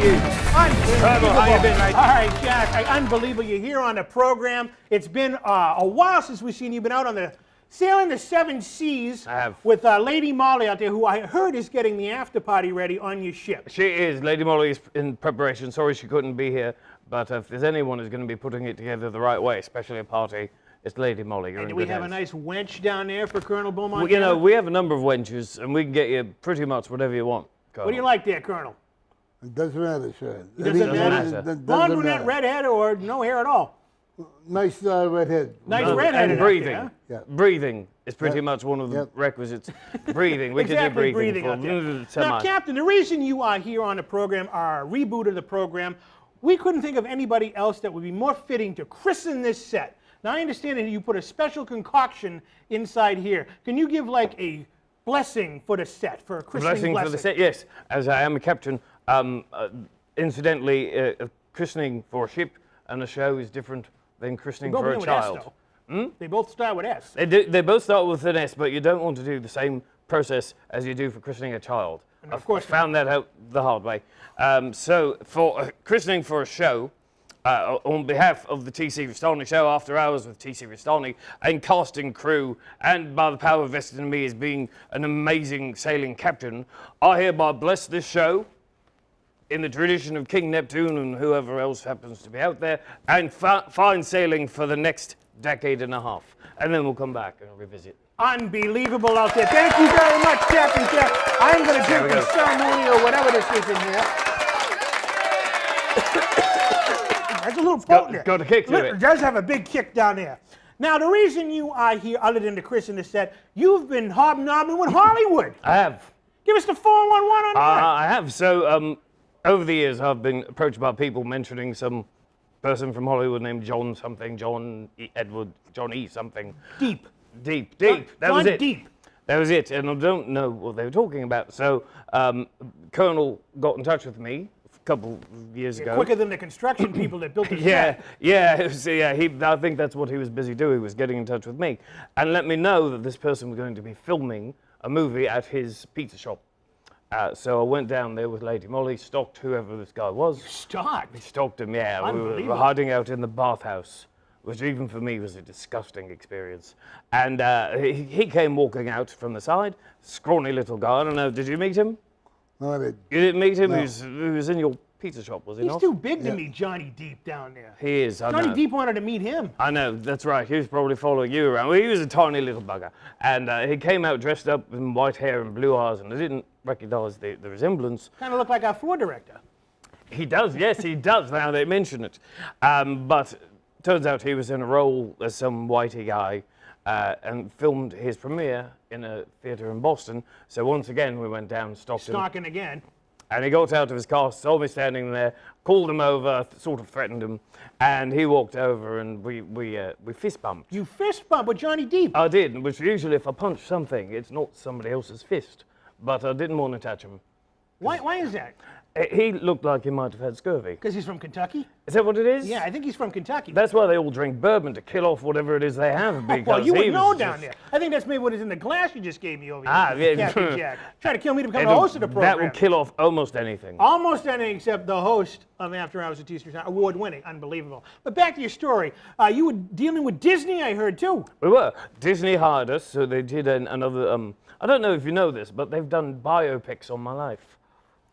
you? Unbelievable. How you been, mate? All right, Jack. Unbelievable. You're here on the program. It's been a while since we've seen you. You've been out on the sailing the seven seas. I have. With Lady Molly out there, who I heard is getting the after party ready on your ship. She is. Lady Molly is in preparation. Sorry she couldn't be here, but if there's anyone who's going to be putting it together the right way, especially a party, it's Lady Molly. You're And in do we good have a hands. nice wench down there for Colonel Beaumont? Well, you know, we have a number of wenches, and we can get you pretty much whatever you want. What do you like there, Colonel? It doesn't matter, sir. It doesn't matter? Doesn't Blonde, brunette, matter. redhead, or no hair at all? Nice redhead. Nice No, redhead. and breathing. Yeah. Breathing is pretty Yep. much one of the Yep. requisites. Breathing. We Exactly, can do breathing out there. for Now, Captain, the reason you are here on the program, our reboot of the program, we couldn't think of anybody else that would be more fitting to christen this set. Now, I understand that you put a special concoction inside here. Can you give like a blessing for the set, for a christening blessing for the set, yes. As I am a captain, incidentally, christening for a ship and a show is different than christening They both for a begin with S, child. though. They both start with S. They both start with an S, but you don't want to do the same process as you do for christening a child. And of course I found that out the hard way. So for christening for a show, on behalf of the TC Restani show, After Hours with TC Restani, and cast and crew, and by the power vested in me as being an amazing sailing captain, I hereby bless this show in the tradition of King Neptune and whoever else happens to be out there, and fine sailing for the next decade and a half. And then we'll come back and revisit. Unbelievable out there. Thank you very much, Captain Jack. I'm going to drink the ceremony or whatever this is in here. That's a little potent. Got a kick to It it. does have a big kick down there. Now, the reason you are here, other than to christen the set, you've been hobnobbing with Hollywood. I have. Give us the 411 on that. I have. So over the years, I've been approached by people mentioning some person from Hollywood named John something, John Edward, John E. something. Deep. Deep. That was John it. Deep. That was it, and I don't know what they were talking about. So Colonel got in touch with me a couple of years ago. Quicker than the construction people that built the Yeah, set. yeah. I think that's what he was busy doing, was getting in touch with me and let me know that this person was going to be filming a movie at his pizza shop. So I went down there with Lady Molly, stalked whoever this guy was. Stocked. We stalked him, yeah. We were Unbelievable. hiding out in the bathhouse, which even for me was a disgusting experience. And he came walking out from the side, scrawny little guy. I don't know, did you meet him? No, I didn't. You didn't meet him? No. He was in your pizza shop, was he He's not? too big to meet Johnny Deep down there. He is, I know. Johnny Deep wanted to meet him. I know, that's right. He was probably following you around. Well, he was a tiny little bugger. And he came out dressed up in white hair and blue eyes, and I didn't recognize the resemblance. Kind of looked like our floor director. He does, yes, he does, now they mention it. But turns out he was in a role as some whitey guy and filmed his premiere in a theatre in Boston. So once again, we went down, stopped him. Stalking again. And he got out of his car, saw me standing there, called him over, sort of threatened him, and he walked over and we fist bumped. You fist bump with Johnny Deep. I did, which usually if I punch something, it's not somebody else's fist. But I didn't want to touch him. Why is that? He looked like he might have had scurvy. Because he's from Kentucky? Is that what it is? Yeah, I think he's from Kentucky. That's why they all drink bourbon, to kill off whatever it is they have. Because Well, you he would know was down just- there. I think that's maybe what is in the glass you just gave me over here. Ah, yeah. Captain Jack. Try to kill me to become the It'll- host of the program. That will kill off almost anything. Almost anything except the host of After Hours with T-Street, award-winning, unbelievable. But back to your story. You were dealing with Disney, I heard, too. We were. Disney hired us, so they did another. I don't know if you know this, but they've done biopics on my life.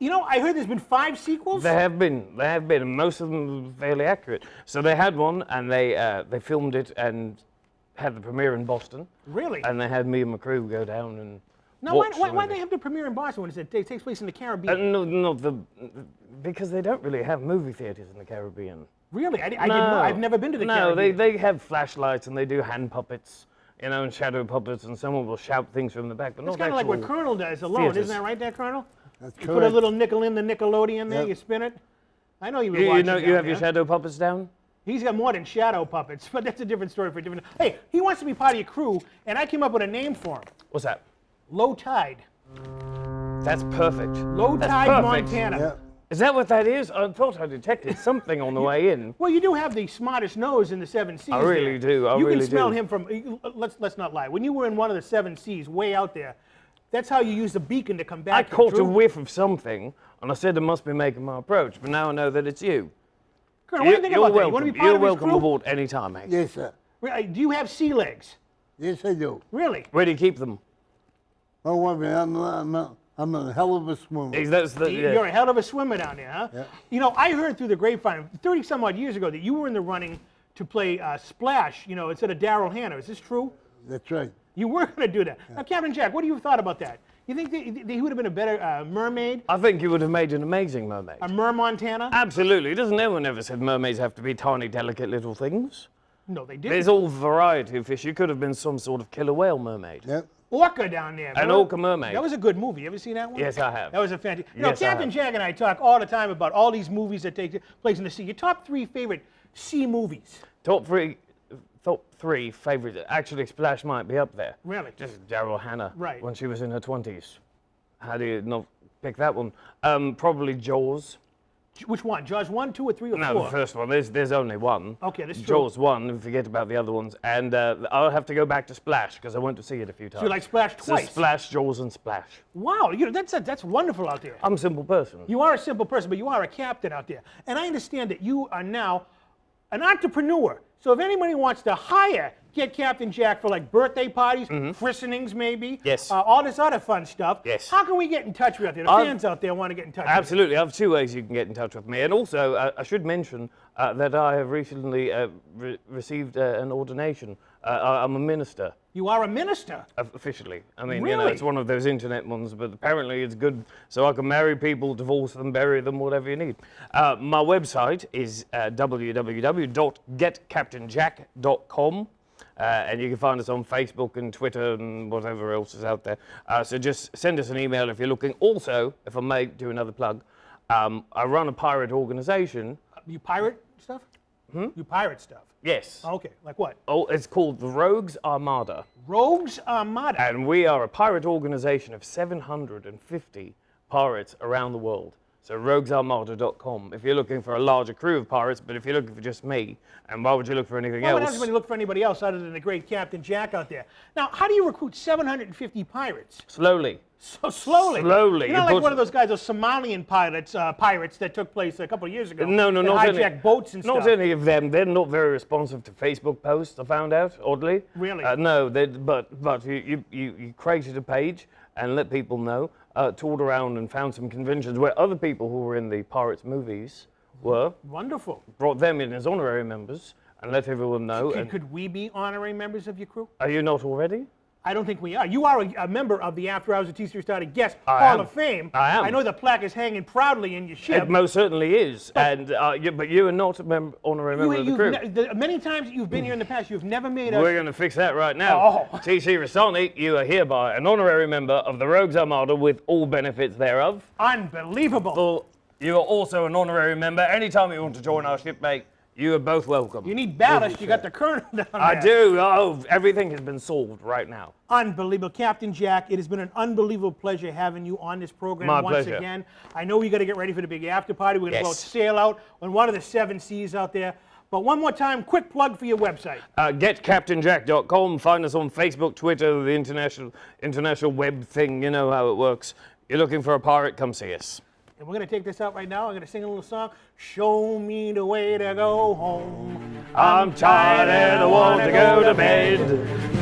You know, I heard there's been 5 sequels. They have been, and most of them were fairly accurate. So they had one, and they filmed it and had the premiere in Boston. Really? And they had me and my crew go down and Now, watch why some do of they it. have the premiere in Boston when it takes place in the Caribbean? Because they don't really have movie theaters in the Caribbean. Really? I didn't know. I've never been to the No, Caribbean. they have flashlights and they do hand puppets, you know, and shadow puppets, and someone will shout things from the back, but It's not kind of like what actual Colonel does alone. theaters. Isn't that right there, Colonel? That's You put a correct. little nickel in the Nickelodeon there, Yep. you spin it. I know you were You watching know, down you have your there. shadow puppets down? He's got more than shadow puppets, but that's a different story for a different. Hey, he wants to be part of your crew, and I came up with a name for him. What's that? Low Tide. That's perfect. Low That's Tide, perfect. Montana. Yeah. Is that what that is? I thought I detected something on the way in. Well, you do have the smartest nose in the 7 seas. I really there. do, I You really can smell do. him from. Let's not lie. When you were in one of the 7 seas, way out there, That's how you use the beacon to come back. I to caught a true. whiff of something, and I said I must be making my approach, but now I know that it's you. Colonel, what do you think You're about that? You want to welcome. be part You're of his welcome crew? aboard any time, mate. Yes, sir. Do you have sea legs? Yes, I do. Really? Where do you keep them? Oh, wait a minute. I'm a hell of a swimmer. That's the, You're a hell of a swimmer down there, huh? Yeah. You know, I heard through the grapevine 30 some odd years ago that you were in the running to play Splash, you know, instead of Daryl Hannah. Is this true? That's right. You were going to do that. Now, Captain Jack, what do you thought about that? You think that he would have been a better mermaid? I think you would have made an amazing mermaid. A Montana? Absolutely. Doesn't anyone ever said mermaids have to be tiny, delicate little things? No, they didn't. There's all variety of fish. You could have been some sort of killer whale mermaid. Yep. Orca down there. An remember? orca mermaid. That was a good movie. You ever seen that one? Yes, I have. That was a fantastic. You know, Yes, I Captain have. Jack and I talk all the time about all these movies that take place in the sea. Your top 3 favorite sea movies? Top three favourites. Actually, Splash might be up there. Really? Just Daryl Hannah. Right. When she was in her 20s. How do you not pick that one? Probably Jaws. Which one? Jaws 1, 2, or 3, or 4? No, the first one. There's only one. Okay, that's true. Jaws 1, and forget about the other ones. And I'll have to go back to Splash, because I went to see it a few times. So you like Splash So twice? Splash, Jaws, and Splash. Wow, you know, that's wonderful out there. I'm a simple person. You are a simple person, but you are a captain out there. And I understand that you are now an entrepreneur. So if anybody wants to get Captain Jack for like birthday parties, christenings maybe, Yes. all this other fun stuff, Yes. how can we get in touch with you? The fans out there want to get in touch Absolutely. I have 2 ways you can get in touch with me. And also, I should mention that I have recently received an ordination. I'm a minister. with you. You are a minister. Officially. I mean, you know, Really? it's one of those internet ones, but apparently it's good so I can marry people, divorce them, bury them, whatever you need. My website is www.getcaptainjack.com. And you can find us on Facebook and Twitter and whatever else is out there. So just send us an email if you're looking. Also, if I may do another plug, I run a pirate organization. You pirate stuff? You pirate stuff. Yes. Okay, like what? Oh, it's called the Rogues Armada. Rogues Armada. And we are a pirate organization of 750 pirates around the world. So roguesarmada.com if you're looking for a larger crew of pirates, but if you're looking for just me, and why would you look for anything Well, else? when you look for anybody else other than the great Captain Jack out there. Now, how do you recruit 750 pirates? Slowly. So slowly. Slowly. You're not You like put- one of those guys, those Somalian pirates that took place a couple of years ago. No, that not hijacked any. boats and Not stuff. any of them. They're not very responsive to Facebook posts. I found out, oddly. Really? No, but you created a page and let people know. Toured around and found some conventions where other people who were in the Pirates movies were. Wonderful. Brought them in as honorary members and let everyone know. And Could we be honorary members of your crew? are you not already? I don't think we are. You are a member of the After Hours of T-Series Started Guest I Hall am. of Fame. I am. I know the plaque is hanging proudly in your ship. It most certainly is. But you are not an honorary member of the crew. Many times you've been here in the past, you've never made us. We're going to fix that right now. Oh. TC Restani, you are hereby an honorary member of the Rogues Armada with all benefits thereof. Unbelievable. Well, you are also an honorary member. Anytime you want to join our ship, mate, you are both welcome. You need ballast. You got the colonel down there. I do. Oh, everything has been solved right now. Unbelievable. Captain Jack, it has been an unbelievable pleasure having you on this program My once pleasure. again. I know we got to get ready for the big after party. We're going to go Yes. sail out on one of the 7 seas out there. But one more time, quick plug for your website. GetCaptainJack.com. Find us on Facebook, Twitter, the international web thing. You know how it works. You're looking for a pirate, come see us. And we're going to take this out right now. I'm going to sing a little song. Show me the way to go home. I'm tired and I want to go to bed.